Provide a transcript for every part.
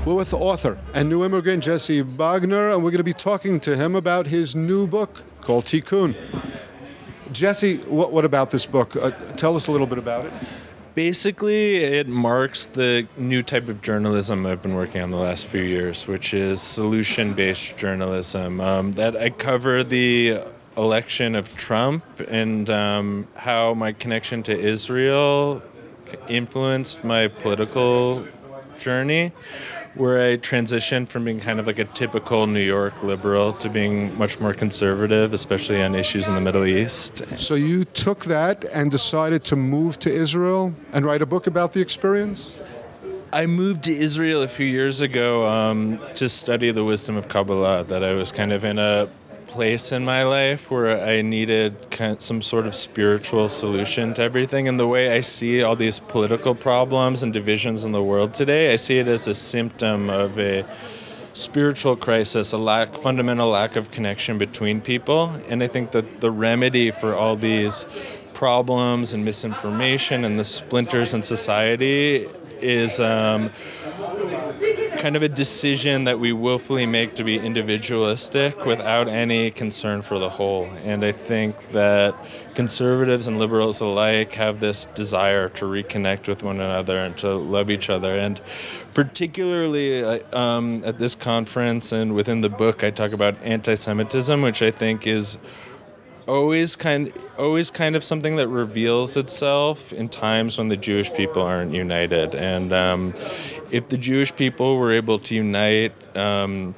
We're with the author and new immigrant Jesse Bogner, and we're going to be talking to him about his new book called Tikkunim. Jesse, what about this book? Tell us a little bit about it. Basically, it marks the new type of journalism I've been working on the last few years, which is solution-based journalism. That I cover the election of Trump and how my connection to Israel influenced my political journey, where I transitioned from being kind of like a typical New York liberal to being much more conservative, especially on issues in the Middle East. So you took that and decided to move to Israel and write a book about the experience? I moved to Israel a few years ago to study the wisdom of Kabbalah, that I was kind of in a place in my life where I needed some sort of spiritual solution to everything. And the way I see all these political problems and divisions in the world today, I see it as a symptom of a spiritual crisis, a fundamental lack of connection between people. And I think that the remedy for all these problems and misinformation and the splinters in society is kind of a decision that we willfully make to be individualistic without any concern for the whole. And I think that conservatives and liberals alike have this desire to reconnect with one another and to love each other. And particularly at this conference and within the book, I talk about antisemitism, which I think is always kind of something that reveals itself in times when the Jewish people aren't united. And if the Jewish people were able to unite kind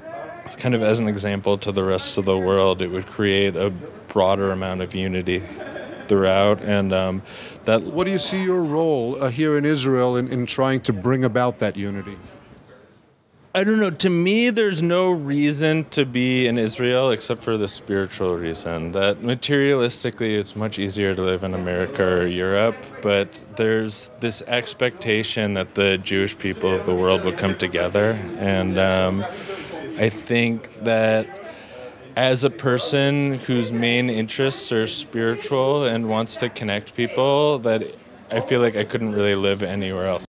of as an example to the rest of the world, it would create a broader amount of unity throughout. And that. What do you see your role here in Israel in trying to bring about that unity? I don't know. To me, there's no reason to be in Israel except for the spiritual reason. That materialistically, it's much easier to live in America or Europe, but there's this expectation that the Jewish people of the world will come together. And I think that as a person whose main interests are spiritual and wants to connect people, that I feel like I couldn't really live anywhere else.